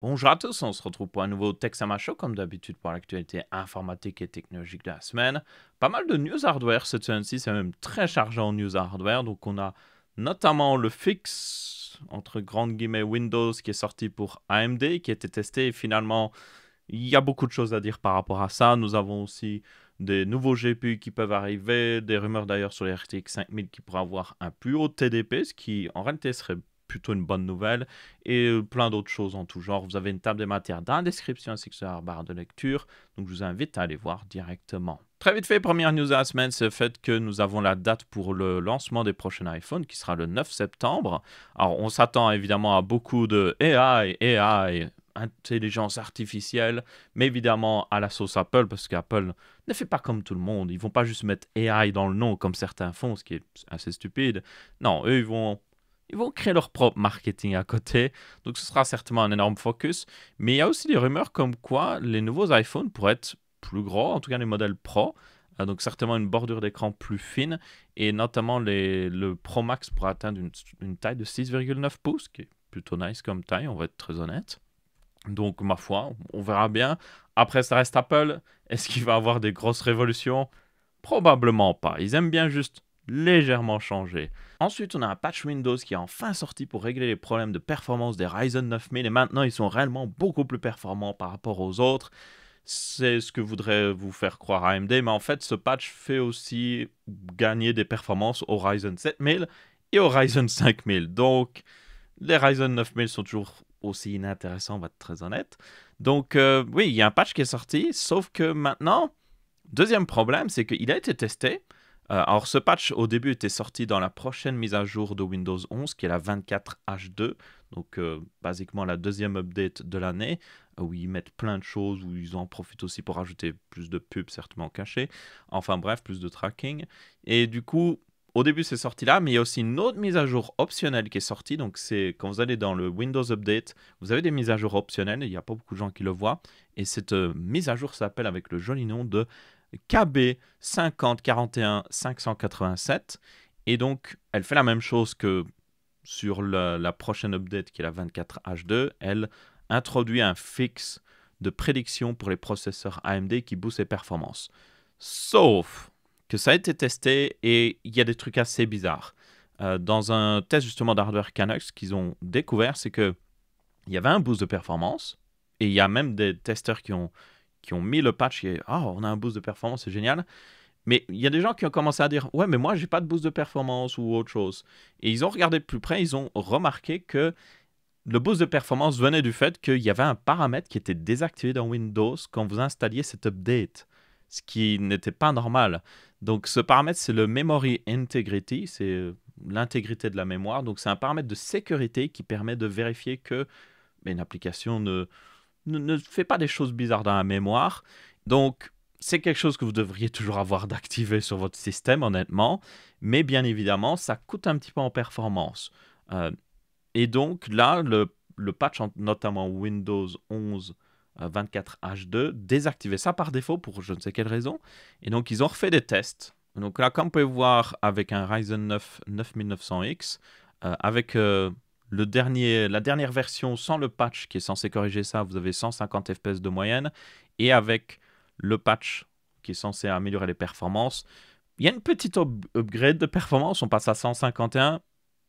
Bonjour à tous, on se retrouve pour un nouveau Texama Show, comme d'habitude pour l'actualité informatique et technologique de la semaine. Pas mal de news hardware cette semaine-ci, c'est même très chargé en news hardware. Donc on a notamment le fixe, entre grandes guillemets, Windows qui est sorti pour AMD, qui a été testé et finalement il y a beaucoup de choses à dire par rapport à ça. Nous avons aussi des nouveaux GPU qui peuvent arriver, des rumeurs d'ailleurs sur les RTX 5000 qui pourraient avoir un plus haut TDP, ce qui en réalité serait plutôt une bonne nouvelle, et plein d'autres choses en tout genre. Vous avez une table des matières dans la description ainsi que sur la barre de lecture, donc je vous invite à aller voir directement. Très vite fait, première news de la semaine, c'est le fait que nous avons la date pour le lancement des prochains iPhones qui sera le 9 septembre. Alors on s'attend évidemment à beaucoup de AI, intelligence artificielle, mais évidemment à la sauce Apple, parce qu'Apple ne fait pas comme tout le monde. Ils vont pas juste mettre AI dans le nom comme certains font, ce qui est assez stupide. Non, eux, ils vont créer leur propre marketing à côté, donc ce sera certainement un énorme focus. Mais il y a aussi des rumeurs comme quoi les nouveaux iPhones pourraient être plus gros, en tout cas les modèles Pro, donc certainement une bordure d'écran plus fine, et notamment le Pro Max pourra atteindre une taille de 6,9 pouces, qui est plutôt nice comme taille, on va être très honnête. Donc, ma foi, on verra bien. Après, ça reste Apple. Est-ce qu'il va avoir des grosses révolutions? Probablement pas. Ils aiment bien juste légèrement changer. Ensuite, on a un patch Windows qui est enfin sorti pour régler les problèmes de performance des Ryzen 9000 et maintenant ils sont réellement beaucoup plus performants par rapport aux autres. C'est ce que voudrait vous faire croire AMD, mais en fait, ce patch fait aussi gagner des performances au Ryzen 7000 et au Ryzen 5000. Donc, les Ryzen 9000 sont toujours aussi inintéressants, on va être très honnête. Donc, oui, il y a un patch qui est sorti, sauf que maintenant, deuxième problème, c'est qu'il a été testé. Alors, ce patch, au début, était sorti dans la prochaine mise à jour de Windows 11, qui est la 24H2, donc basiquement la deuxième update de l'année, où ils mettent plein de choses, où ils en profitent aussi pour ajouter plus de pubs, certainement cachées. Enfin bref, plus de tracking. Et du coup, au début, c'est sorti là, mais il y a aussi une autre mise à jour optionnelle qui est sortie. Donc, c'est quand vous allez dans le Windows Update, vous avez des mises à jour optionnelles. Il n'y a pas beaucoup de gens qui le voient. Et cette mise à jour s'appelle avec le joli nom de KB 5041-587. Et donc, elle fait la même chose que sur la prochaine update qui est la 24H2. Elle introduit un fixe de prédiction pour les processeurs AMD qui booste les performances. Sauf que ça a été testé et il y a des trucs assez bizarres. Dans un test justement d'hardware Canucks, ce qu'ils ont découvert, c'est que il y avait un boost de performance et il y a même des testeurs qui ont mis le patch et on a un boost de performance, c'est génial. Mais il y a des gens qui ont commencé à dire ouais, mais moi j'ai pas de boost de performance ou autre chose. Et ils ont regardé de plus près, ils ont remarqué que le boost de performance venait du fait qu'il y avait un paramètre qui était désactivé dans Windows quand vous installiez cet update, ce qui n'était pas normal. Donc ce paramètre, c'est le Memory Integrity, c'est l'intégrité de la mémoire. Donc c'est un paramètre de sécurité qui permet de vérifier que une application ne fait pas des choses bizarres dans la mémoire. Donc c'est quelque chose que vous devriez toujours avoir d'activé sur votre système, honnêtement. Mais bien évidemment, ça coûte un petit peu en performance. Et donc là, le patch, notamment Windows 11 24H2, désactivait ça par défaut pour je ne sais quelle raison. Et donc ils ont refait des tests. Donc là, comme vous pouvez voir avec un Ryzen 9 9900X, avec la dernière version sans le patch qui est censé corriger ça, vous avez 150 FPS de moyenne. Et avec le patch qui est censé améliorer les performances, il y a une petite upgrade de performance. On passe à 151,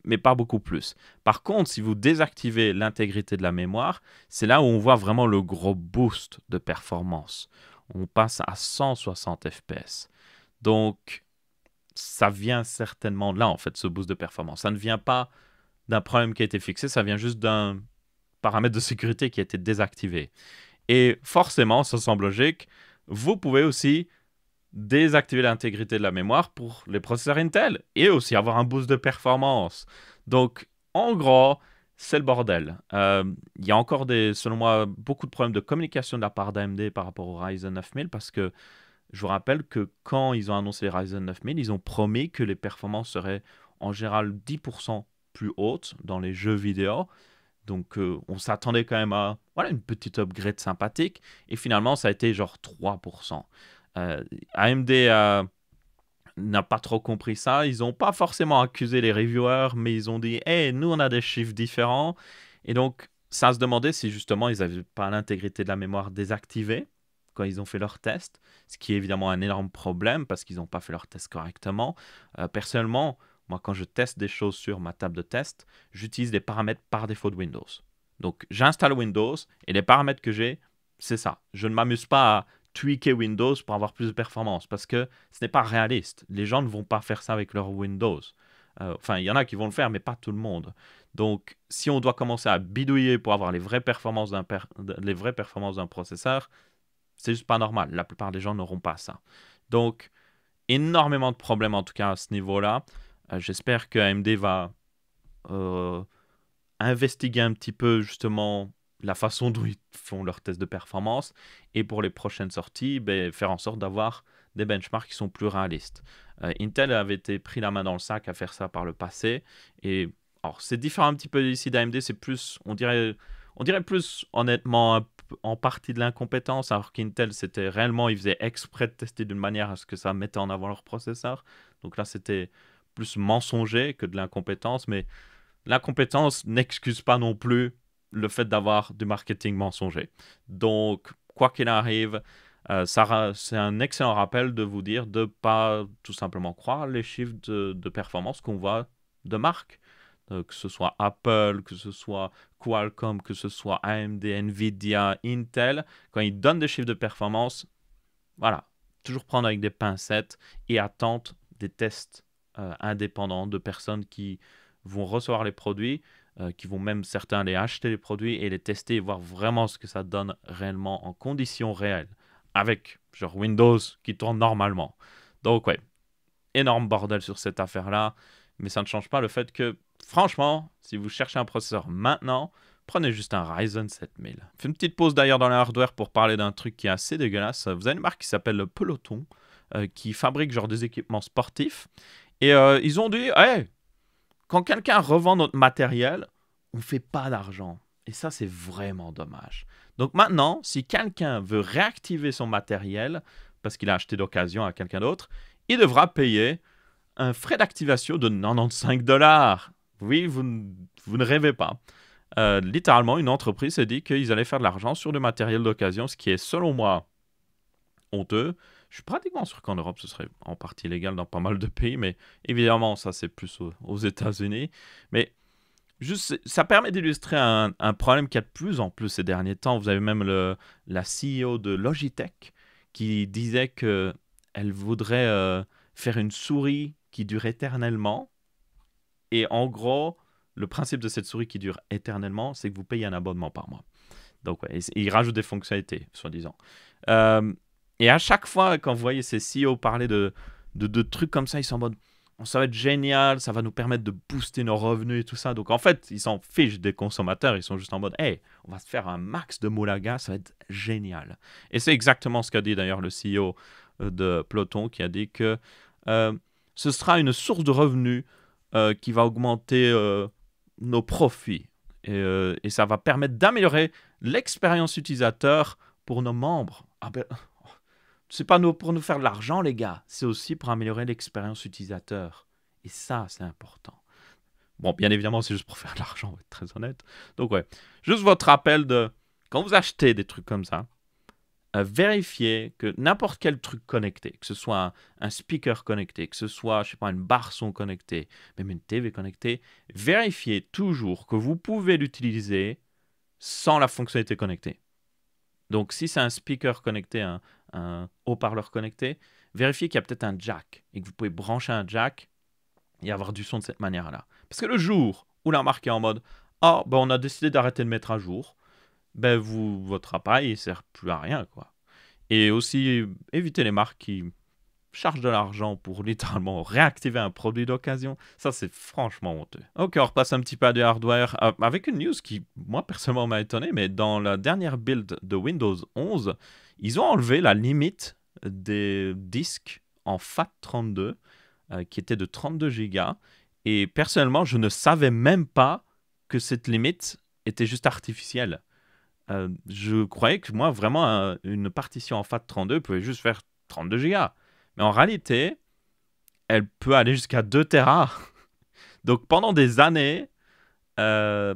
mais pas beaucoup plus. Par contre, si vous désactivez l'intégrité de la mémoire, c'est là où on voit vraiment le gros boost de performance. On passe à 160 FPS. Donc, ça vient certainement de là, en fait, ce boost de performance. Ça ne vient pas d'un problème qui a été fixé, ça vient juste d'un paramètre de sécurité qui a été désactivé. Et forcément, ça semble logique, vous pouvez aussi désactiver l'intégrité de la mémoire pour les processeurs Intel et aussi avoir un boost de performance. Donc, en gros, c'est le bordel. Il y a encore, selon moi, beaucoup de problèmes de communication de la part d'AMD par rapport au Ryzen 9000 parce que je vous rappelle que quand ils ont annoncé les Ryzen 9000, ils ont promis que les performances seraient en général 10% plus hautes dans les jeux vidéo. Donc, on s'attendait quand même à une petite upgrade sympathique. Et finalement, ça a été genre 3%. AMD n'a pas trop compris ça. Ils n'ont pas forcément accusé les reviewers, mais ils ont dit hey, nous, on a des chiffres différents. Et donc, ça a se demander si justement ils n'avaient pas l'intégrité de la mémoire désactivée quand ils ont fait leurs tests, ce qui est évidemment un énorme problème parce qu'ils n'ont pas fait leurs tests correctement. Personnellement, moi quand je teste des choses sur ma table de test, j'utilise des paramètres par défaut de Windows. Donc j'installe Windows et les paramètres que j'ai, c'est ça. Je ne m'amuse pas à tweaker Windows pour avoir plus de performance parce que ce n'est pas réaliste. Les gens ne vont pas faire ça avec leur Windows. Enfin, il y en a qui vont le faire, mais pas tout le monde. Donc, si on doit commencer à bidouiller pour avoir les vraies performances d'un processeur, c'est juste pas normal. La plupart des gens n'auront pas ça. Donc, énormément de problèmes en tout cas à ce niveau-là. J'espère que AMD va investiguer un petit peu justement la façon dont ils font leurs tests de performance et pour les prochaines sorties, faire en sorte d'avoir des benchmarks qui sont plus réalistes. Intel avait été pris la main dans le sac à faire ça par le passé et alors c'est différent un petit peu ici d'AMD, c'est plus, on dirait plus honnêtement en partie de l'incompétence, alors qu'Intel c'était réellement, ils faisaient exprès de tester d'une manière à ce que ça mettait en avant leur processeur. Donc là c'était plus mensonger que de l'incompétence, mais l'incompétence n'excuse pas non plus le fait d'avoir du marketing mensonger. Donc, quoi qu'il arrive, c'est un excellent rappel de vous dire de ne pas tout simplement croire les chiffres de performance qu'on voit de marque. Que ce soit Apple, que ce soit Qualcomm, que ce soit AMD, Nvidia, Intel, quand ils donnent des chiffres de performance, voilà, toujours prendre avec des pincettes et attendre des tests indépendants de personnes qui vont recevoir les produits, qui vont même certains aller acheter les produits et les tester et voir vraiment ce que ça donne réellement en conditions réelles, avec genre Windows qui tourne normalement. Donc ouais, énorme bordel sur cette affaire-là, mais ça ne change pas le fait que, franchement, si vous cherchez un processeur maintenant, prenez juste un Ryzen 7000. Je fais une petite pause d'ailleurs dans le hardware pour parler d'un truc qui est assez dégueulasse. Vous avez une marque qui s'appelle le Peloton, qui fabrique genre des équipements sportifs, et ils ont dit, hey, quand quelqu'un revend notre matériel, on ne fait pas d'argent. Et ça, c'est vraiment dommage. Donc maintenant, si quelqu'un veut réactiver son matériel, parce qu'il a acheté d'occasion à quelqu'un d'autre, il devra payer un frais d'activation de 95 $. Oui, vous ne rêvez pas. Littéralement, une entreprise s'est dit qu'ils allaient faire de l'argent sur du matériel d'occasion, ce qui est, selon moi, honteux. Je suis pratiquement sûr qu'en Europe, ce serait en partie légal dans pas mal de pays, mais évidemment, ça, c'est plus aux États-Unis. Mais juste, ça permet d'illustrer un problème qu'il y a de plus en plus ces derniers temps. Vous avez même la CEO de Logitech qui disait qu'elle voudrait faire une souris qui dure éternellement. Et en gros, le principe de cette souris qui dure éternellement, c'est que vous payez un abonnement par mois. Donc, ouais, il rajoute des fonctionnalités, soi-disant. Et à chaque fois, quand vous voyez ces CEO parler de trucs comme ça, ils sont en mode ça va être génial, ça va nous permettre de booster nos revenus et tout ça. Donc en fait, ils s'en fichent des consommateurs, ils sont juste en mode hey, on va se faire un max de moulaga, ça va être génial. Et c'est exactement ce qu'a dit d'ailleurs le CEO de Peloton, qui a dit que ce sera une source de revenus qui va augmenter nos profits. Et ça va permettre d'améliorer l'expérience utilisateur pour nos membres. Ah ben, c'est pas pour nous faire de l'argent, les gars. C'est aussi pour améliorer l'expérience utilisateur. Et ça, c'est important. Bon, bien évidemment, c'est juste pour faire de l'argent, on va être très honnête. Donc ouais, juste votre rappel de... Quand vous achetez des trucs comme ça, vérifiez que n'importe quel truc connecté, que ce soit un speaker connecté, que ce soit, je sais pas, une barre son connectée, même une TV connectée, vérifiez toujours que vous pouvez l'utiliser sans la fonctionnalité connectée. Donc, si c'est un speaker connecté, un haut-parleur connecté, vérifiez qu'il y a peut-être un jack et que vous pouvez brancher un jack et avoir du son de cette manière-là. Parce que le jour où la marque est en mode « Ah, ben on a décidé d'arrêter de mettre à jour », ben votre appareil ne sert plus à rien, quoi. Et aussi, évitez les marques qui chargent de l'argent pour littéralement réactiver un produit d'occasion. Ça, c'est franchement honteux. Ok, on repasse un petit peu à du hardware avec une news qui, moi, personnellement, m'a étonné, mais dans la dernière build de Windows 11, ils ont enlevé la limite des disques en FAT32 qui était de 32 Go. Et personnellement, je ne savais même pas que cette limite était juste artificielle. Je croyais que moi, vraiment, une partition en FAT32 pouvait juste faire 32 Go. Mais en réalité, elle peut aller jusqu'à 2 Tera. Donc pendant des années,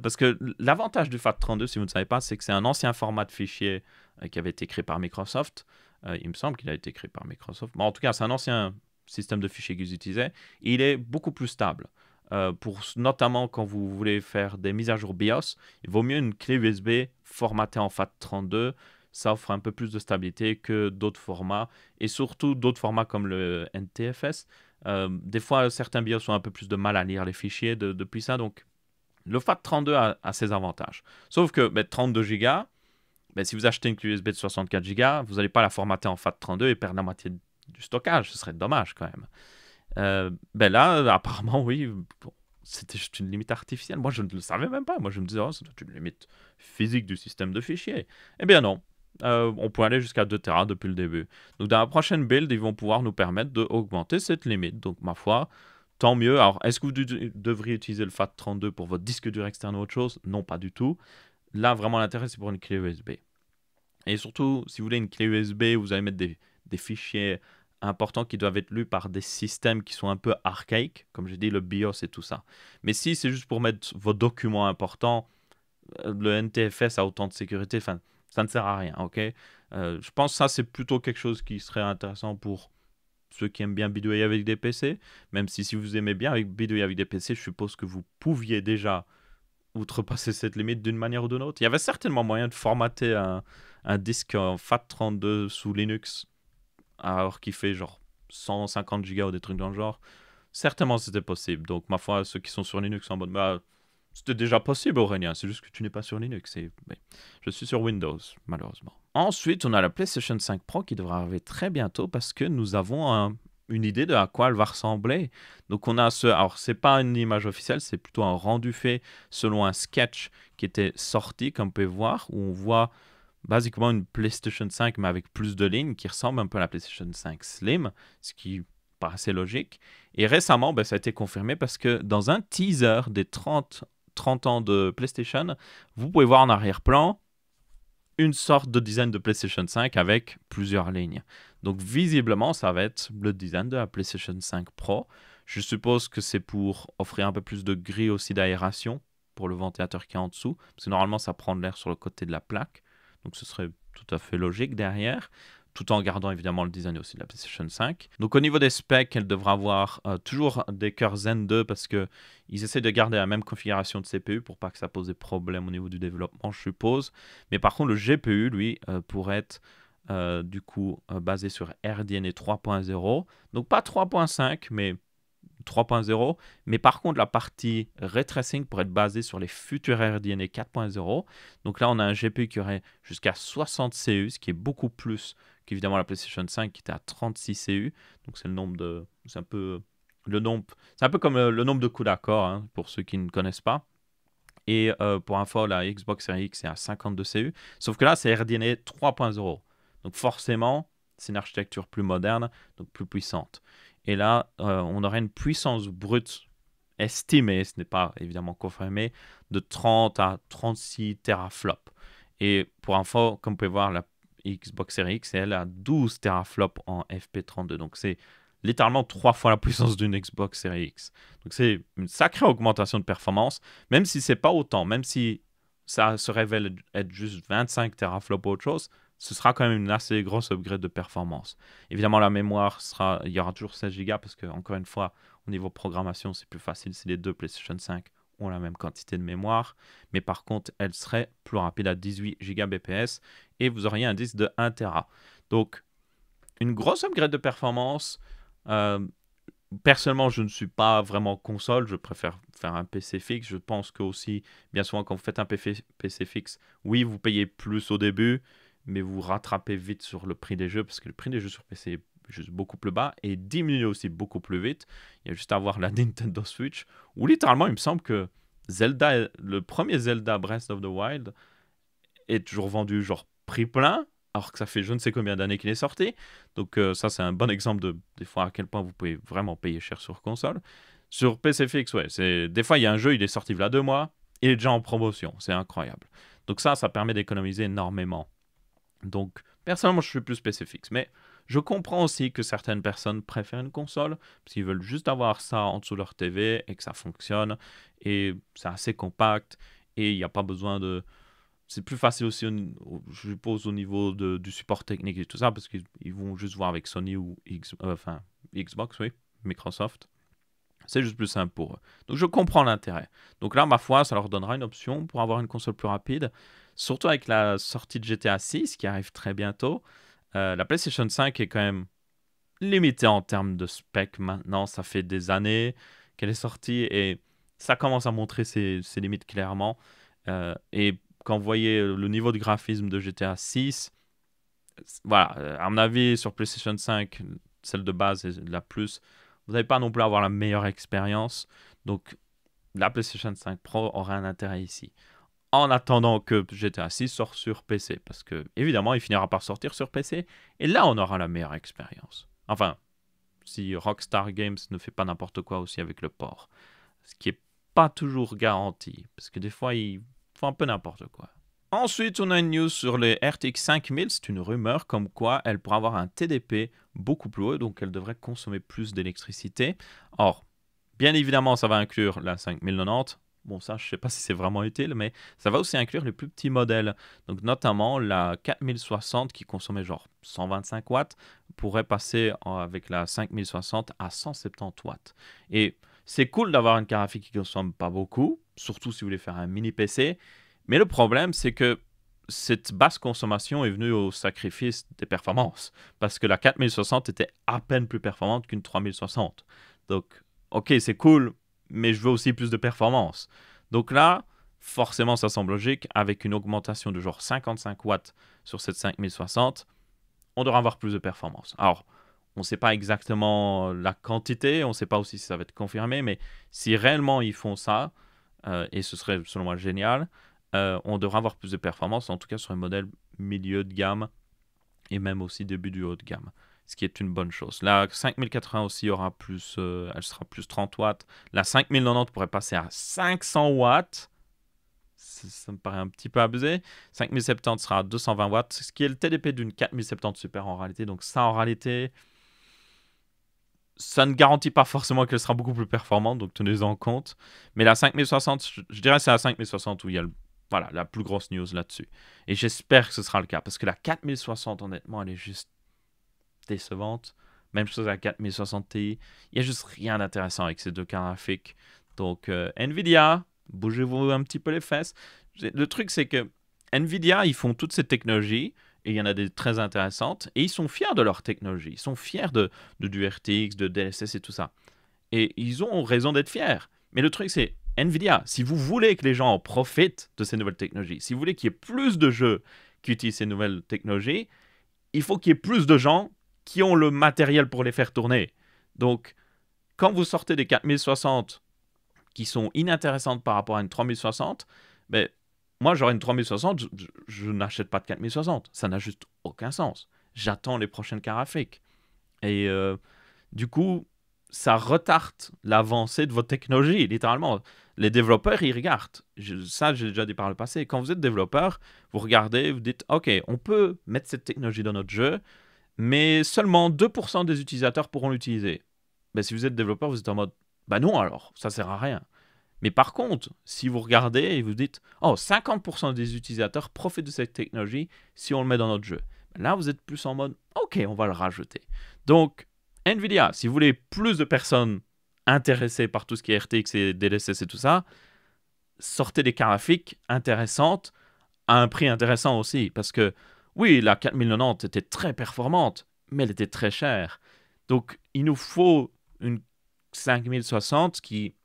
Parce que l'avantage du FAT32, si vous ne savez pas, c'est que c'est un ancien format de fichier qui avait été créé par Microsoft. Il me semble qu'il a été créé par Microsoft. Bon, en tout cas, c'est un ancien système de fichiers qu'ils utilisaient. Et il est beaucoup plus stable. Notamment quand vous voulez faire des mises à jour BIOS, il vaut mieux une clé USB formatée en FAT32. Ça offre un peu plus de stabilité que d'autres formats. Et surtout d'autres formats comme le NTFS. Des fois, certains BIOS ont un peu plus de mal à lire les fichiers depuis ça. Donc, le FAT32 a ses avantages. Sauf que 32 Go, si vous achetez une clé USB de 64 Go, vous n'allez pas la formater en FAT32 et perdre la moitié du stockage. Ce serait dommage quand même. Là, apparemment, oui, bon, c'était juste une limite artificielle. Moi, je ne le savais même pas. Moi, je me disais, oh, c'est une limite physique du système de fichiers. Eh bien non. On peut aller jusqu'à 2 Tera depuis le début. Donc, dans la prochaine build, ils vont pouvoir nous permettre d'augmenter cette limite. Donc, ma foi, tant mieux. Alors, est-ce que vous devriez utiliser le FAT32 pour votre disque dur externe ou autre chose? Non, pas du tout. Là, vraiment, l'intérêt, c'est pour une clé USB. Et surtout, si vous voulez une clé USB, vous allez mettre des fichiers importants qui doivent être lus par des systèmes qui sont un peu archaïques, comme j'ai dit, le BIOS et tout ça. Mais si c'est juste pour mettre vos documents importants, le NTFS a autant de sécurité, enfin, ça ne sert à rien, ok? Je pense que ça, c'est plutôt quelque chose qui serait intéressant pour ceux qui aiment bien bidouiller avec des PC, même si vous aimez bien bidouiller avec des PC, je suppose que vous pouviez déjà outrepasser cette limite d'une manière ou d'une autre. Il y avait certainement moyen de formater un disque en FAT32 sous Linux, alors qu'il fait genre 150 Go ou des trucs dans le genre. Certainement, c'était possible. Donc, ma foi, ceux qui sont sur Linux en mode, c'était déjà possible, Aurélien. C'est juste que tu n'es pas sur Linux. Je suis sur Windows, malheureusement. Ensuite, on a la PlayStation 5 Pro qui devra arriver très bientôt parce que nous avons une idée de à quoi elle va ressembler. Donc, on a alors, c'est pas une image officielle, c'est plutôt un rendu fait selon un sketch qui était sorti, comme vous pouvez voir, où on voit basiquement une PlayStation 5, mais avec plus de lignes, qui ressemble un peu à la PlayStation 5 Slim, ce qui paraissait logique. Et récemment, ça a été confirmé parce que dans un teaser des 30 ans de PlayStation, vous pouvez voir en arrière-plan une sorte de design de PlayStation 5 avec plusieurs lignes. Donc visiblement, ça va être le design de la PlayStation 5 Pro. Je suppose que c'est pour offrir un peu plus de grille aussi d'aération pour le ventilateur qui est en dessous, parce que normalement, ça prend de l'air sur le côté de la plaque. Donc ce serait tout à fait logique derrière, tout en gardant évidemment le design aussi de la PlayStation 5. Donc au niveau des specs, elle devra avoir toujours des cœurs Zen 2 parce qu'ils essaient de garder la même configuration de CPU pour pas que ça pose des problèmes au niveau du développement, je suppose. Mais par contre, le GPU, lui, pourrait être du coup basé sur RDNA 3.0. Donc pas 3.5, mais 3.0, mais par contre la partie ray tracing pourrait être basée sur les futurs RDNA 4.0. Donc là on a un GPU qui aurait jusqu'à 60 CU, ce qui est beaucoup plus qu'évidemment la PlayStation 5 qui était à 36 CU. Donc c'est le nombre de, c'est un peu le nombre, c'est un peu comme le nombre de coups d'accord hein, pour ceux qui ne connaissent pas. Et pour info, la Xbox Series X est à 52 CU, sauf que là c'est RDNA 3.0. Donc forcément c'est une architecture plus moderne, donc plus puissante. Et là, on aurait une puissance brute estimée, ce n'est pas évidemment confirmé, de 30 à 36 teraflops. Et pour info, comme vous pouvez voir, la Xbox Series X, elle a 12 teraflops en FP32. Donc c'est littéralement 3 fois la puissance d'une Xbox Series X. Donc c'est une sacrée augmentation de performance, même si c'est pas autant, même si ça se révèle être juste 25 teraflops ou autre chose, ce sera quand même une assez grosse upgrade de performance. Évidemment, la mémoire il y aura toujours 16 Go parce que, encore une fois, au niveau programmation, c'est plus facile si les deux PlayStation 5 ont la même quantité de mémoire. Mais par contre, elle serait plus rapide à 18 Gbps et vous auriez un disque de 1 Tera. Donc, une grosse upgrade de performance. Personnellement, je ne suis pas vraiment console, je préfère faire un PC fixe. Je pense que aussi, bien souvent, quand vous faites un PC fixe, oui, vous payez plus au début, mais vous rattrapez vite sur le prix des jeux, parce que le prix des jeux sur PC est juste beaucoup plus bas et diminue aussi beaucoup plus vite. Il y a juste à voir la Nintendo Switch, où littéralement, il me semble que le premier Zelda Breath of the Wild est toujours vendu genre prix plein, alors que ça fait je ne sais combien d'années qu'il est sorti. Donc ça, c'est un bon exemple de des fois à quel point vous pouvez vraiment payer cher sur console. Sur PC fixe, ouais, des fois, il y a un jeu, il est sorti il y a 2 mois, il est déjà en promotion. C'est incroyable. Donc ça permet d'économiser énormément. Donc, personnellement, je suis plus PC fixe. Mais Je comprends aussi que certaines personnes préfèrent une console parce qu'ils veulent juste avoir ça en dessous de leur TV et que ça fonctionne et c'est assez compact et il n'y a pas besoin de... C'est plus facile aussi, je suppose, au niveau du support technique et tout ça parce qu'ils vont juste voir avec Sony ou Xbox, oui, Microsoft. C'est juste plus simple pour eux. Donc je comprends l'intérêt. Donc là, ma foi, ça leur donnera une option pour avoir une console plus rapide. Surtout avec la sortie de GTA 6 qui arrive très bientôt. La PlayStation 5 est quand même limitée en termes de spec maintenant. Ça fait des années qu'elle est sortie et ça commence à montrer ses limites clairement. Et quand vous voyez le niveau de graphisme de GTA 6, voilà, à mon avis, sur PlayStation 5, celle de base et la plus, vous n'allez pas non plus avoir la meilleure expérience. Donc, la PlayStation 5 Pro aura un intérêt ici. En attendant que GTA 6 sorte sur PC. Parce que, évidemment, il finira par sortir sur PC. Et là, on aura la meilleure expérience. Enfin, si Rockstar Games ne fait pas n'importe quoi aussi avec le port. Ce qui n'est pas toujours garanti. Parce que des fois, ils font un peu n'importe quoi. Ensuite, on a une news sur les RTX 5000. C'est une rumeur comme quoi elle pourra avoir un TDP beaucoup plus haut, donc elle devrait consommer plus d'électricité. Or, bien évidemment, ça va inclure la 5090. Bon, ça, je ne sais pas si c'est vraiment utile, mais ça va aussi inclure les plus petits modèles. Donc, notamment la 4060 qui consommait genre 125 watts pourrait passer avec la 5060 à 170 watts. Et c'est cool d'avoir une carte graphique qui ne consomme pas beaucoup, surtout si vous voulez faire un mini PC. Mais le problème, c'est que cette basse consommation est venue au sacrifice des performances. Parce que la 4060 était à peine plus performante qu'une 3060. Donc, ok, c'est cool, mais je veux aussi plus de performance. Donc là, forcément, ça semble logique. Avec une augmentation de genre 55 watts sur cette 5060, on devra avoir plus de performance. Alors, on ne sait pas exactement la quantité, on ne sait pas aussi si ça va être confirmé, mais si réellement ils font ça, et ce serait selon moi génial, on devra avoir plus de performance, en tout cas sur un modèle milieu de gamme et même aussi début du haut de gamme, ce qui est une bonne chose. La 5080 aussi aura plus, elle sera plus 30 watts. La 5090 pourrait passer à 500 watts. Ça me paraît un petit peu abusé. 5070 sera à 220 watts, ce qui est le TDP d'une 4070 Super en réalité. Donc ça, en réalité, ça ne garantit pas forcément qu'elle sera beaucoup plus performante, donc tenez-en compte. Mais la 5060, je dirais que c'est la 5060 où il y a voilà, la plus grosse news là-dessus. Et j'espère que ce sera le cas, parce que la 4060, honnêtement, elle est juste décevante. Même chose à la 4060 Ti. Il n'y a juste rien d'intéressant avec ces deux cartes graphiques. Donc, Nvidia, bougez-vous un petit peu les fesses. Le truc, c'est que Nvidia, ils font toutes ces technologies, et il y en a des très intéressantes, et ils sont fiers de leur technologie. Ils sont fiers du RTX, de DLSS et tout ça. Et ils ont raison d'être fiers. Mais le truc, c'est Nvidia, si vous voulez que les gens en profitent de ces nouvelles technologies, si vous voulez qu'il y ait plus de jeux qui utilisent ces nouvelles technologies, il faut qu'il y ait plus de gens qui ont le matériel pour les faire tourner. Donc, quand vous sortez des 4060 qui sont inintéressantes par rapport à une 3060, ben, moi, j'aurais une 3060, je n'achète pas de 4060. Ça n'a juste aucun sens. J'attends les prochaines cartes graphiques. Et du coup, ça retarde l'avancée de votre technologie, littéralement. Les développeurs, ils regardent. Ça, j'ai déjà dit par le passé. Quand vous êtes développeur, vous regardez, vous dites, OK, on peut mettre cette technologie dans notre jeu, mais seulement 2% des utilisateurs pourront l'utiliser. Ben, si vous êtes développeur, vous êtes en mode, bah non alors, ça sert à rien. Mais par contre, si vous regardez et vous dites, oh, 50% des utilisateurs profitent de cette technologie si on le met dans notre jeu. Là, vous êtes plus en mode, OK, on va le rajouter. Donc, Nvidia, si vous voulez plus de personnes intéressées par tout ce qui est RTX et DLSS et tout ça, sortez des cartes graphiques intéressantes à un prix intéressant aussi. Parce que, oui, la 4090 était très performante, mais elle était très chère. Donc, il nous faut une 5060 qui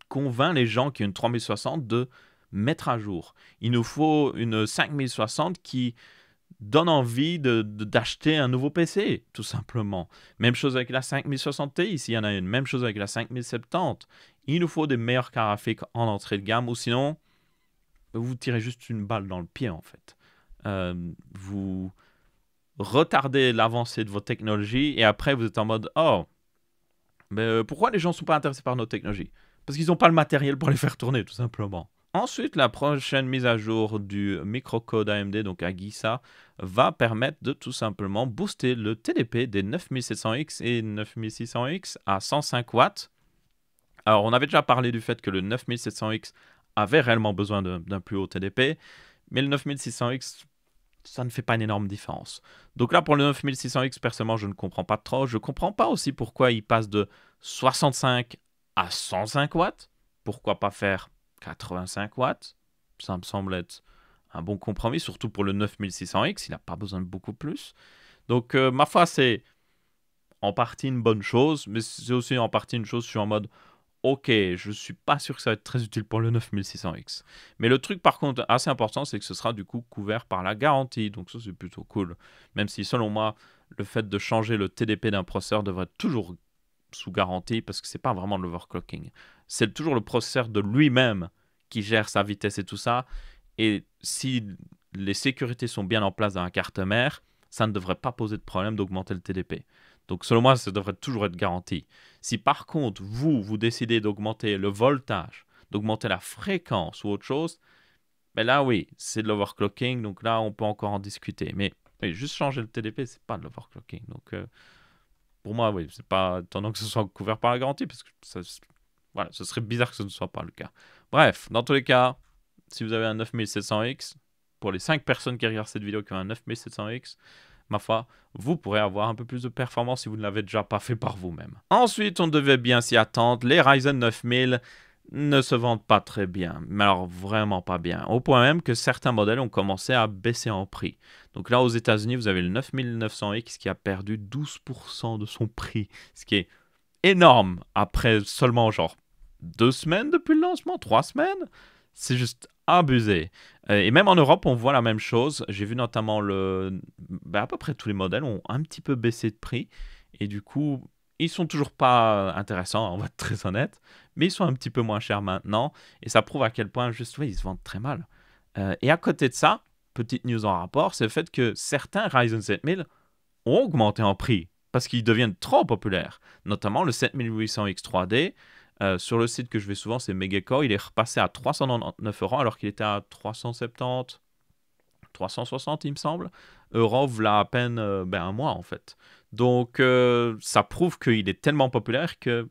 convainc les gens qui ont une 3060 de mettre à jour. Il nous faut une 5060 qui donne envie d'acheter un nouveau PC, tout simplement. Même chose avec la 5060 Ti, s'il y en a une. Même chose avec la 5070. Il nous faut des meilleures cartes graphiques en entrée de gamme, ou sinon, vous tirez juste une balle dans le pied, en fait. Vous retardez l'avancée de votre technologie, et après, vous êtes en mode, oh, mais pourquoi les gens ne sont pas intéressés par nos technologies? Parce qu'ils n'ont pas le matériel pour les faire tourner, tout simplement. Ensuite, la prochaine mise à jour du microcode AMD, donc Agisa, va permettre de tout simplement booster le TDP des 9700X et 9600X à 105 watts. Alors, on avait déjà parlé du fait que le 9700X avait réellement besoin d'un plus haut TDP, mais le 9600X, ça ne fait pas une énorme différence. Donc là, pour le 9600X, personnellement, je ne comprends pas trop. Je ne comprends pas aussi pourquoi il passe de 65 à 105 watts. Pourquoi pas faire 85 watts? Ça me semble être un bon compromis, surtout pour le 9600X. Il n'a pas besoin de beaucoup plus. Donc, ma foi, c'est en partie une bonne chose, mais c'est aussi en partie une chose, je suis en mode ok, je suis pas sûr que ça va être très utile pour le 9600X. Mais le truc par contre assez important, c'est que ce sera du coup couvert par la garantie. Donc ça c'est plutôt cool. Même si selon moi, le fait de changer le TDP d'un processeur devrait être toujours sous garantie parce que c'est pas vraiment de l'overclocking. C'est toujours le processeur de lui-même qui gère sa vitesse et tout ça. Et si les sécurités sont bien en place dans la carte mère, ça ne devrait pas poser de problème d'augmenter le TDP. Donc selon moi, ça devrait toujours être garanti. Si par contre, vous décidez d'augmenter le voltage, d'augmenter la fréquence ou autre chose, ben là oui, c'est de l'overclocking, donc là on peut encore en discuter. Mais oui, juste changer le TDP, c'est pas de l'overclocking. Donc pour moi, oui, c'est pas étonnant que ce soit couvert par la garantie, parce que voilà, ce serait bizarre que ce ne soit pas le cas. Bref, dans tous les cas, si vous avez un 9700X, pour les 5 personnes qui regardent cette vidéo qui ont un 9700X, ma foi, vous pourrez avoir un peu plus de performance si vous ne l'avez déjà pas fait par vous-même. Ensuite, on devait bien s'y attendre, les Ryzen 9000 ne se vendent pas très bien, mais alors vraiment pas bien, au point même que certains modèles ont commencé à baisser en prix. Donc là, aux États-Unis, vous avez le 9900X qui a perdu 12% de son prix, ce qui est énorme après seulement genre 2 semaines depuis le lancement, 3 semaines. C'est juste abusé. Et même en Europe, on voit la même chose. J'ai vu notamment à peu près tous les modèles ont un petit peu baissé de prix. Et du coup, ils sont toujours pas intéressants, on va être très honnête. Mais ils sont un petit peu moins chers maintenant. Et ça prouve à quel point, juste, ouais, ils se vendent très mal. Et à côté de ça, petite news en rapport, c'est le fait que certains Ryzen 7000 ont augmenté en prix parce qu'ils deviennent trop populaires. Notamment le 7800X 3D. Sur le site que je vais souvent, c'est Megacore. Il est repassé à 399 € alors qu'il était à 370, 360, il me semble. Euros, voilà à peine un mois en fait. Donc ça prouve qu'il est tellement populaire que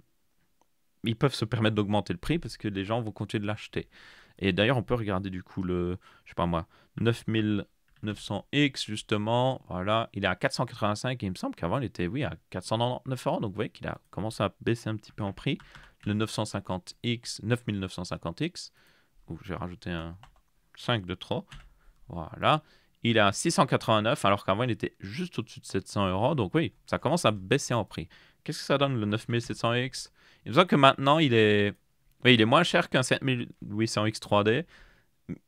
ils peuvent se permettre d'augmenter le prix parce que les gens vont continuer de l'acheter. Et d'ailleurs, on peut regarder du coup je sais pas moi, 9900X justement, voilà, il est à 485 et il me semble qu'avant il était, oui, à 499 €, donc vous voyez qu'il a commencé à baisser un petit peu en prix. Le 950X, 9950X, où j'ai rajouté un 5 de trop, voilà, il est à 689 alors qu'avant il était juste au-dessus de 700 €, donc oui, ça commence à baisser en prix. Qu'est-ce que ça donne le 9700X? Il me semble que maintenant il est moins cher qu'un 7800X 3D,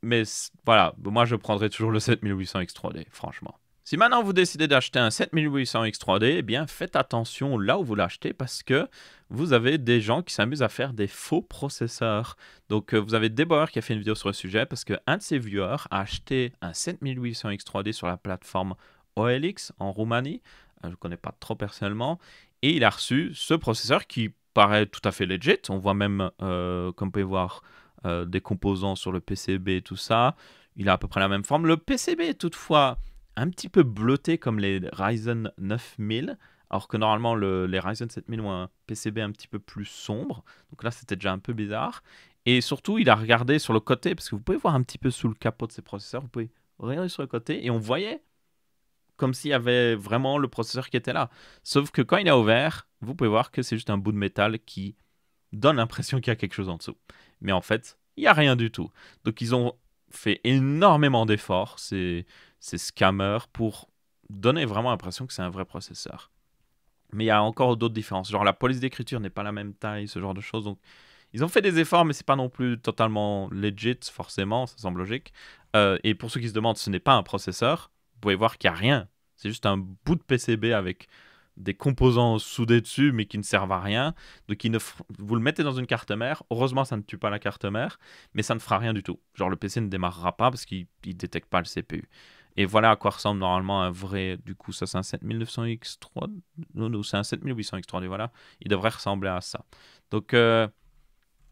mais voilà, moi je prendrais toujours le 7800X 3D, franchement. Si maintenant vous décidez d'acheter un 7800X 3D, eh bien faites attention là où vous l'achetez parce que vous avez des gens qui s'amusent à faire des faux processeurs. Donc vous avez Debauer qui a fait une vidéo sur le sujet parce qu'un de ses viewers a acheté un 7800X 3D sur la plateforme OLX en Roumanie. Je ne connais pas trop personnellement. Et il a reçu ce processeur qui paraît tout à fait legit. On voit même, comme vous pouvez voir, des composants sur le PCB et tout ça. Il a à peu près la même forme. Le PCB est toutefois un petit peu bleuté comme les Ryzen 9000, alors que normalement les Ryzen 7000 ont un PCB un petit peu plus sombre. Donc là, c'était déjà un peu bizarre. Et surtout, il a regardé sur le côté, parce que vous pouvez voir un petit peu sous le capot de ces processeurs, vous pouvez regarder sur le côté, et on voyait comme s'il y avait vraiment le processeur qui était là. Sauf que quand il est ouvert, vous pouvez voir que c'est juste un bout de métal qui donne l'impression qu'il y a quelque chose en dessous. Mais en fait, il n'y a rien du tout. Donc ils ont fait énormément d'efforts, ces scammers, pour donner vraiment l'impression que c'est un vrai processeur. Mais il y a encore d'autres différences. Genre la police d'écriture n'est pas la même taille, ce genre de choses. Donc ils ont fait des efforts, mais c'est pas non plus totalement legit, forcément, ça semble logique. Et pour ceux qui se demandent, ce n'est pas un processeur. Vous pouvez voir qu'il n'y a rien. C'est juste un bout de PCB avec des composants soudés dessus, mais qui ne servent à rien. Donc vous le mettez dans une carte mère. Heureusement, ça ne tue pas la carte mère, mais ça ne fera rien du tout. Genre le PC ne démarrera pas parce qu'il ne détecte pas le CPU. Et voilà à quoi ressemble normalement un vrai. Du coup, ça c'est un 7900X3. Non, c'est un 7800X3D. Voilà, il devrait ressembler à ça. Donc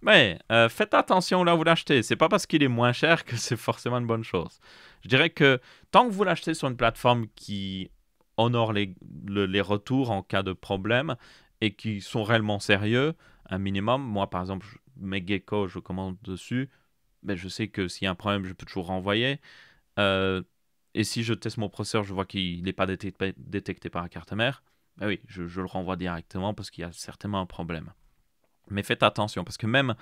Mais faites attention là où vous l'achetez. C'est pas parce qu'il est moins cher que c'est forcément une bonne chose. Je dirais que tant que vous l'achetez sur une plateforme qui honore les retours en cas de problème et qui sont réellement sérieux, un minimum. Moi, par exemple, mes Gecko, je commande dessus. Ben, je sais que s'il y a un problème, je peux toujours renvoyer. Euh, et si je teste mon processeur, je vois qu'il n'est pas détecté par la carte mère, ben oui, je le renvoie directement parce qu'il y a certainement un problème. Mais faites attention parce que même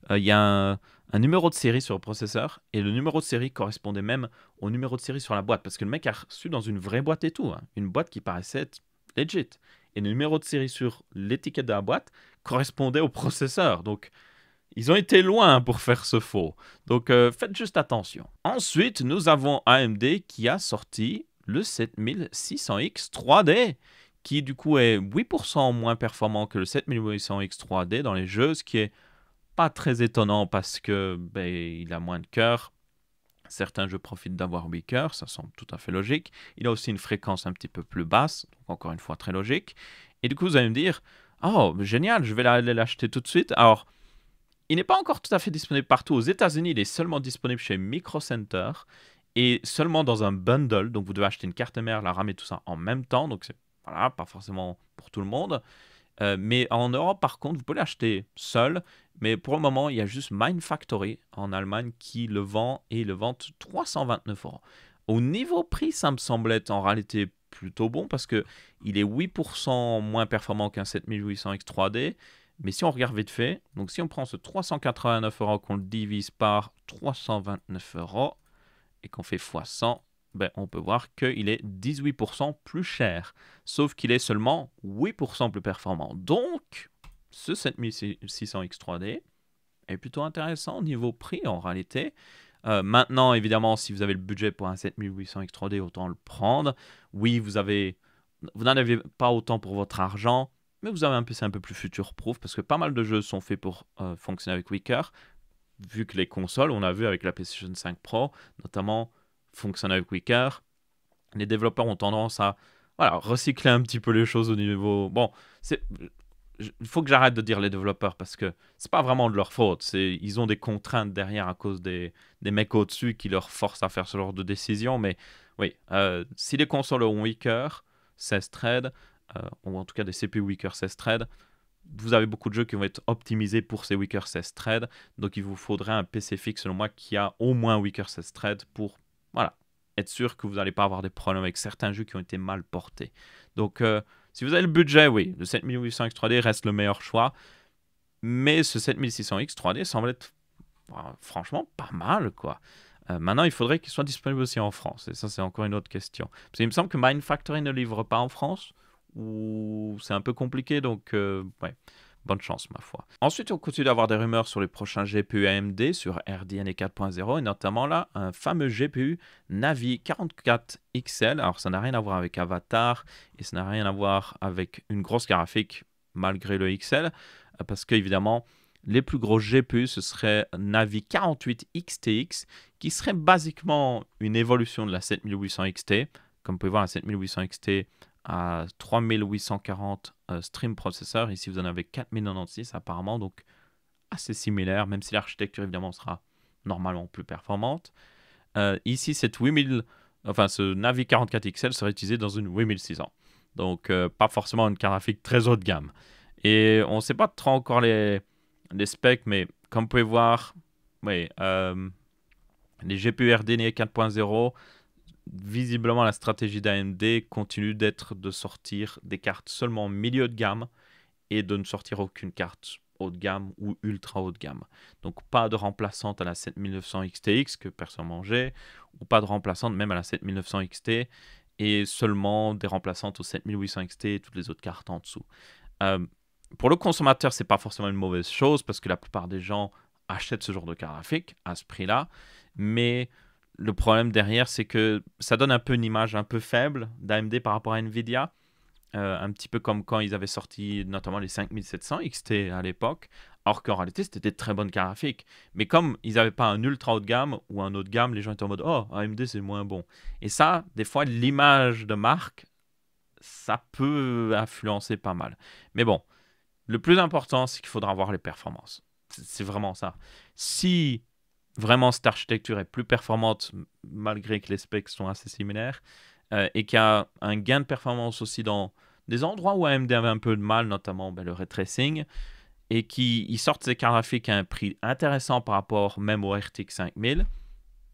il y a un numéro de série sur le processeur et le numéro de série correspondait même au numéro de série sur la boîte parce que le mec a reçu dans une vraie boîte et tout, hein, une boîte qui paraissait être legit. Et le numéro de série sur l'étiquette de la boîte correspondait au processeur. Donc ils ont été loin pour faire ce faux. Donc faites juste attention. Ensuite, nous avons AMD qui a sorti le 7600X 3D qui du coup est 8% moins performant que le 7800X 3D dans les jeux, ce qui est pas très étonnant parce que il a moins de cœur. Certains jeux profitent d'avoir 8 cœurs, ça semble tout à fait logique. Il a aussi une fréquence un petit peu plus basse, donc encore une fois très logique. Et du coup, vous allez me dire, oh, génial, je vais aller l'acheter tout de suite. Alors, il n'est pas encore tout à fait disponible partout. Aux États-Unis, il est seulement disponible chez Micro Center et seulement dans un bundle. Donc, vous devez acheter une carte mère, la RAM et tout ça en même temps. Donc, c'est voilà, pas forcément pour tout le monde. Mais en Europe, par contre, vous pouvez l'acheter seul. Mais pour le moment, il y a juste Mindfactory en Allemagne qui le vend et le vend 329 euros. Au niveau prix, ça me semble être en réalité plutôt bon parce que il est 8% moins performant qu'un 7800X 3D. Mais si on regarde vite fait, donc si on prend ce 389 euros, qu'on le divise par 329 euros et qu'on fait x 100, on peut voir qu'il est 18% plus cher. Sauf qu'il est seulement 8% plus performant. Donc, ce 7600X 3D est plutôt intéressant au niveau prix en réalité. Maintenant, évidemment, si vous avez le budget pour un 7800X 3D, autant le prendre. Oui, vous n'en avez pas autant pour votre argent, mais vous avez un PC un peu plus future-proof parce que pas mal de jeux sont faits pour fonctionner avec Weaker. Vu que les consoles, on a vu avec la PlayStation 5 Pro, notamment, fonctionnent avec Weaker. Les développeurs ont tendance à recycler un petit peu les choses au niveau... Bon, il faut que j'arrête de dire les développeurs parce que c'est pas vraiment de leur faute. Ils ont des contraintes derrière à cause des mecs au-dessus qui leur forcent à faire ce genre de décision. Mais oui, si les consoles ont Weaker 16 threads, ou en tout cas des CPU Weaker 16 threads, vous avez beaucoup de jeux qui vont être optimisés pour ces Weaker 16 threads. Donc il vous faudrait un PC fixe, selon moi, qui a au moins Weaker 16 threads pour être sûr que vous n'allez pas avoir des problèmes avec certains jeux qui ont été mal portés. Donc si vous avez le budget, oui, le 7800X 3D reste le meilleur choix. Mais ce 7600X 3D semble être franchement pas mal, quoi. Maintenant, il faudrait qu'il soit disponible aussi en France. Et ça, c'est encore une autre question. Parce qu'il me semble que Mindfactory ne livre pas en France, ou c'est un peu compliqué, donc ouais, bonne chance, ma foi. Ensuite, on continue d'avoir des rumeurs sur les prochains GPU AMD sur RDNA 4.0, et notamment là, un fameux GPU Navi 44 XL. Alors, ça n'a rien à voir avec Avatar, et ça n'a rien à voir avec une grosse graphique, malgré le XL, parce qu'évidemment, les plus gros GPU, ce serait Navi 48 XTX, qui serait basiquement une évolution de la 7800 XT. Comme vous pouvez voir, la 7800 XT a 3840 stream processeurs. Ici, vous en avez 4096 apparemment, donc assez similaire, même si l'architecture évidemment sera normalement plus performante. Ici, ce Navi 44 XL serait utilisé dans une 8600. Donc, pas forcément une carte graphique très haut de gamme. Et on ne sait pas trop encore les specs, mais comme vous pouvez voir, oui, les GPU RDNA 4.0, visiblement la stratégie d'AMD continue d'être de sortir des cartes seulement milieu de gamme et de ne sortir aucune carte haut de gamme ou ultra haut de gamme. Donc pas de remplaçante à la 7900 XTX que personne mangeait, ou pas de remplaçante même à la 7900 XT, et seulement des remplaçantes au 7800 XT et toutes les autres cartes en dessous. Pour le consommateur, c'est pas forcément une mauvaise chose parce que la plupart des gens achètent ce genre de carte graphique à ce prix-là. Mais le problème derrière, c'est que ça donne un peu une image un peu faible d'AMD par rapport à Nvidia. Un petit peu comme quand ils avaient sorti notamment les 5700 XT à l'époque. Alors qu'en réalité, c'était des très bonnes cartes graphiques. Mais comme ils n'avaient pas un ultra haut de gamme ou un haut de gamme, les gens étaient en mode « Oh, AMD, c'est moins bon ». Et ça, des fois, l'image de marque, ça peut influencer pas mal. Mais bon. Le plus important, c'est qu'il faudra voir les performances. C'est vraiment ça. Si vraiment cette architecture est plus performante, malgré que les specs sont assez similaires, et qu'il y a un gain de performance aussi dans des endroits où AMD avait un peu de mal, notamment le ray tracing, et qu'ils sortent ces cartes graphiques à un prix intéressant par rapport même au RTX 5000,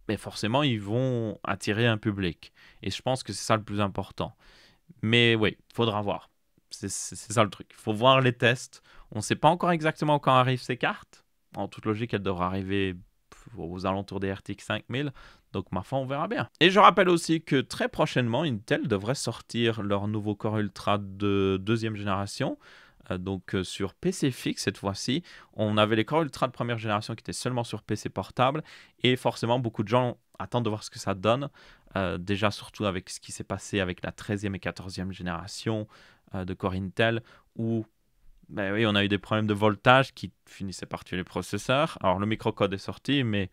mais forcément, ils vont attirer un public. Et je pense que c'est ça le plus important. Mais oui, il faudra voir. C'est ça le truc. Il faut voir les tests. On ne sait pas encore exactement quand arrivent ces cartes. En toute logique, elles devraient arriver aux alentours des RTX 5000. Donc, ma foi, on verra bien. Et je rappelle aussi que très prochainement, Intel devrait sortir leur nouveau Core Ultra de deuxième génération. Donc sur PC fixe cette fois-ci. On avait les Core Ultra de première génération qui étaient seulement sur PC portable. Et forcément, beaucoup de gens attendent de voir ce que ça donne. Déjà, surtout avec ce qui s'est passé avec la 13e et 14e génération de Core Intel, où ben oui, on a eu des problèmes de voltage qui finissaient par tuer les processeurs. Alors, le microcode est sorti, mais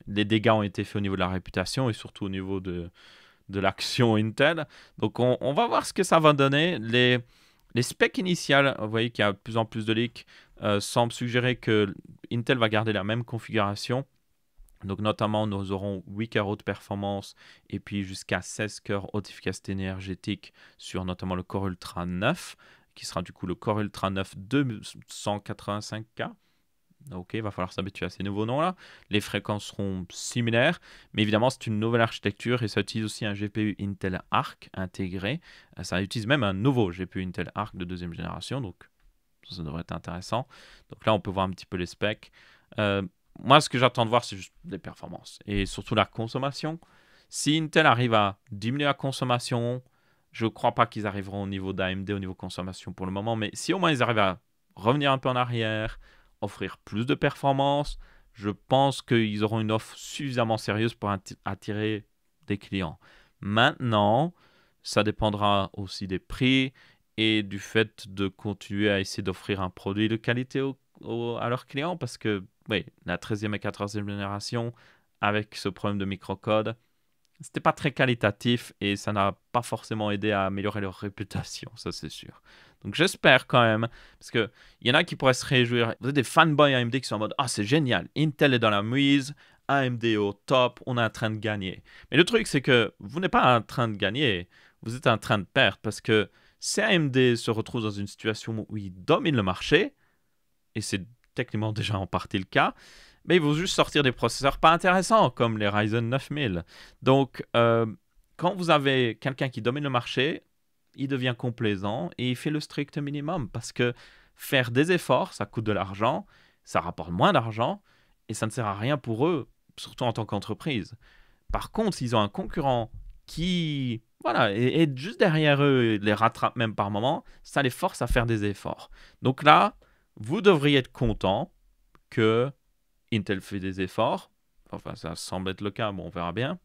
les dégâts ont été faits au niveau de la réputation et surtout au niveau de l'action Intel. Donc, on va voir ce que ça va donner. Les specs initiales, vous voyez qu'il y a de plus en plus de leaks, semblent suggérer que Intel va garder la même configuration. Donc, notamment, nous aurons 8 cœurs haute performance et puis jusqu'à 16 cœurs haute efficacité énergétique sur notamment le Core Ultra 9, qui sera du coup le Core Ultra 9 285K. Ok, il va falloir s'habituer à ces nouveaux noms-là. Les fréquences seront similaires, mais évidemment, c'est une nouvelle architecture et ça utilise aussi un GPU Intel Arc intégré. Ça utilise même un nouveau GPU Intel Arc de deuxième génération, donc ça devrait être intéressant. Donc là, on peut voir un petit peu les specs. Moi, ce que j'attends de voir, c'est juste les performances et surtout la consommation. Si Intel arrive à diminuer la consommation, je ne crois pas qu'ils arriveront au niveau d'AMD, au niveau consommation pour le moment, mais si au moins ils arrivent à revenir un peu en arrière, offrir plus de performance, je pense qu'ils auront une offre suffisamment sérieuse pour attirer des clients. Maintenant, ça dépendra aussi des prix et du fait de continuer à essayer d'offrir un produit de qualité à leurs clients parce que oui, la 13e et 14e génération, avec ce problème de microcode, c'était pas très qualitatif et ça n'a pas forcément aidé à améliorer leur réputation, ça c'est sûr. Donc j'espère quand même, parce qu'il y en a qui pourraient se réjouir. Vous êtes des fanboys AMD qui sont en mode « Ah, c'est génial, Intel est dans la mouise, AMD est au top, on est en train de gagner. » Mais le truc, c'est que vous n'êtes pas en train de gagner, vous êtes en train de perdre, parce que si AMD se retrouve dans une situation où il domine le marché, et c'est techniquement déjà en partie le cas, mais ils vont juste sortir des processeurs pas intéressants, comme les Ryzen 9000. Donc, quand vous avez quelqu'un qui domine le marché, il devient complaisant et il fait le strict minimum. Parce que faire des efforts, ça coûte de l'argent, ça rapporte moins d'argent, et ça ne sert à rien pour eux, surtout en tant qu'entreprise. Par contre, s'ils ont un concurrent qui voilà, est juste derrière eux, les rattrape même par moment, ça les force à faire des efforts. Donc là, vous devriez être content que Intel fait des efforts. Enfin, ça semble être le cas, bon, on verra bien.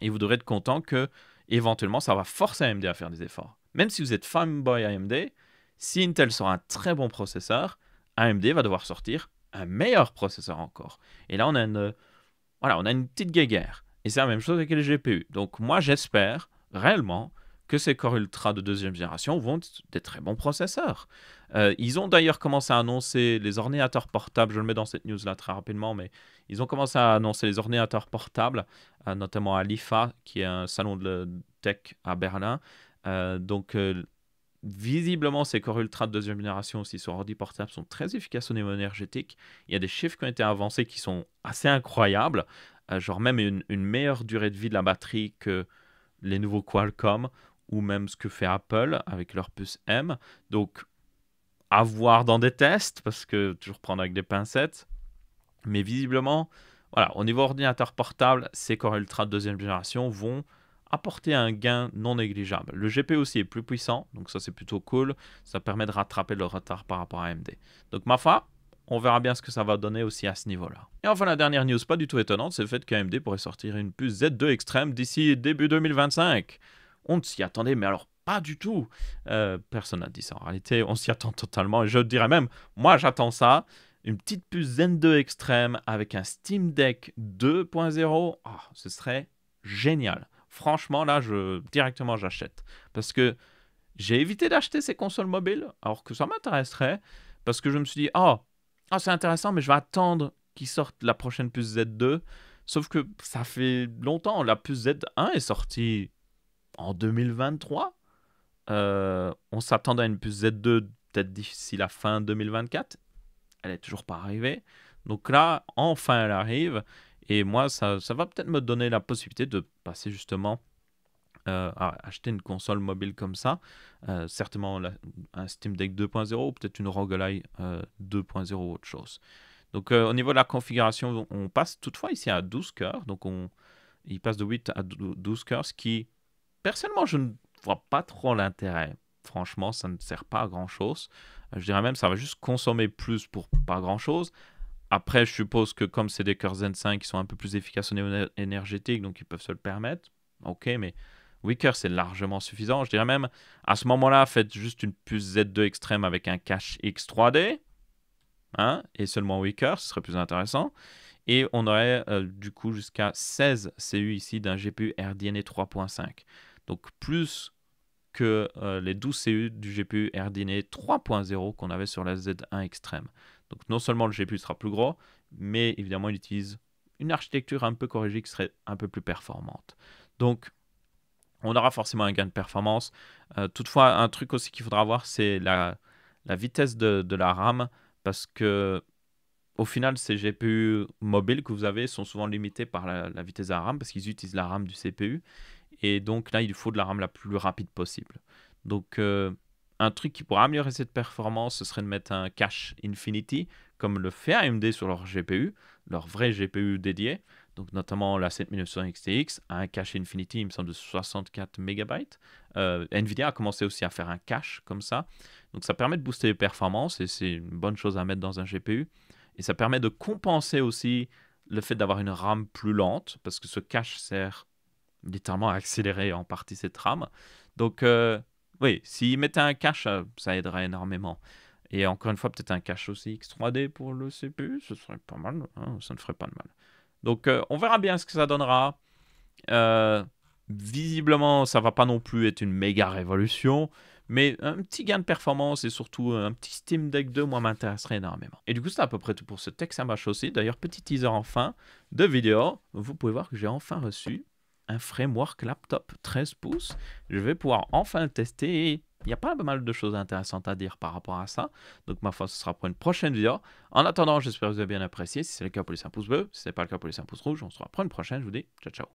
Et vous devrez être content que, éventuellement, ça va forcer AMD à faire des efforts. Même si vous êtes fanboy AMD, si Intel sort un très bon processeur, AMD va devoir sortir un meilleur processeur encore. Et là, on a une petite guéguerre. Et c'est la même chose avec les GPU. Donc moi, j'espère réellement que ces Core Ultra de deuxième génération vont être des très bons processeurs. Ils ont d'ailleurs commencé à annoncer les ordinateurs portables, je le mets dans cette news-là très rapidement, mais ils ont commencé à annoncer les ordinateurs portables, notamment à l'IFA, qui est un salon de tech à Berlin. Visiblement, ces Core Ultra de deuxième génération aussi sur ordi portable sont très efficaces au niveau énergétique. Il y a des chiffres qui ont été avancés qui sont assez incroyables, genre même une meilleure durée de vie de la batterie que les nouveaux Qualcomm, ou même ce que fait Apple avec leur puce M. Donc, à voir dans des tests, parce que toujours prendre avec des pincettes. Mais visiblement, voilà, au niveau ordinateur portable, ces Core Ultra de deuxième génération vont apporter un gain non négligeable. Le GPU aussi est plus puissant, donc ça c'est plutôt cool. Ça permet de rattraper le retard par rapport à AMD. Donc ma foi, on verra bien ce que ça va donner aussi à ce niveau-là. Et enfin, la dernière news pas du tout étonnante, c'est le fait qu'AMD pourrait sortir une puce Z2 Extreme d'ici début 2025. On ne s'y attendait, mais alors pas du tout. Personne n'a dit ça. En réalité, on s'y attend totalement. Et je dirais même, moi j'attends ça. Une petite puce Zen 2 Extreme avec un Steam Deck 2.0. Oh, ce serait génial. Franchement, là, directement, j'achète. Parce que j'ai évité d'acheter ces consoles mobiles, alors que ça m'intéresserait. Parce que je me suis dit, ah, c'est intéressant, mais je vais attendre qu'ils sortent la prochaine puce Z2. Sauf que ça fait longtemps. La puce Z1 est sortie en 2023. On s'attendait à une puce Z2 peut-être d'ici la fin 2024. Elle est toujours pas arrivée. Donc là, enfin, elle arrive. Et moi, ça va peut-être me donner la possibilité de passer justement à acheter une console mobile comme ça. Certainement un Steam Deck 2.0 ou peut-être une ROG Ally 2.0 ou autre chose. Donc au niveau de la configuration, on passe toutefois ici à 12 cœurs. Donc il passe de 8 à 12 cœurs, ce qui, personnellement, je ne vois pas trop l'intérêt. Franchement, ça ne sert pas à grand-chose. Je dirais même ça va juste consommer plus pour pas grand-chose. Après, je suppose que comme c'est des cœurs Zen 5 qui sont un peu plus efficaces au niveau énergétique, donc ils peuvent se le permettre. Ok, mais 8 cœurs, c'est largement suffisant. Je dirais même, à ce moment-là, faites juste une puce Z2 extrême avec un cache X3D. Hein, et seulement 8 cœurs, ce serait plus intéressant. Et on aurait du coup jusqu'à 16 CU ici d'un GPU RDNA 3.5. Donc plus que les 12 CU du GPU RDNA 3.0 qu'on avait sur la Z1 Extreme. Donc non seulement le GPU sera plus gros, mais évidemment il utilise une architecture un peu corrigée qui serait un peu plus performante. Donc on aura forcément un gain de performance. Toutefois, un truc aussi qu'il faudra voir, c'est la vitesse de la RAM, parce que au final, ces GPU mobiles que vous avez sont souvent limités par la vitesse de la RAM parce qu'ils utilisent la RAM du CPU. Et donc là, il faut de la RAM la plus rapide possible. Donc, un truc qui pourrait améliorer cette performance, ce serait de mettre un cache Infinity, comme le fait AMD sur leur GPU, leur vrai GPU dédié. Donc, notamment la 7900 XTX a un cache Infinity, il me semble, de 64 MB. Nvidia a commencé aussi à faire un cache comme ça. Donc, ça permet de booster les performances et c'est une bonne chose à mettre dans un GPU. Et ça permet de compenser aussi le fait d'avoir une RAM plus lente, parce que ce cache sert littéralement à accélérer en partie cette RAM. Donc, oui, s'ils mettaient un cache, ça aiderait énormément. Et encore une fois, peut-être un cache aussi X3D pour le CPU, ce serait pas mal, hein, ça ne ferait pas de mal. Donc, on verra bien ce que ça donnera. Visiblement, ça va pas non plus être une méga révolution, mais un petit gain de performance et surtout un petit Steam Deck 2, moi, m'intéresserait énormément. Et du coup, c'est à peu près tout pour ce Texamash aussi. D'ailleurs, petit teaser enfin de vidéo. Vous pouvez voir que j'ai enfin reçu un framework laptop 13 pouces. Je vais pouvoir enfin le tester et il y a pas mal de choses intéressantes à dire par rapport à ça. Donc, ma foi, ce sera pour une prochaine vidéo. En attendant, j'espère que vous avez bien apprécié. Si c'est le cas, pour laisser un pouce bleu. Si ce n'est pas le cas, pour laisser un pouce rouge. On se revoit pour une prochaine. Je vous dis ciao, ciao.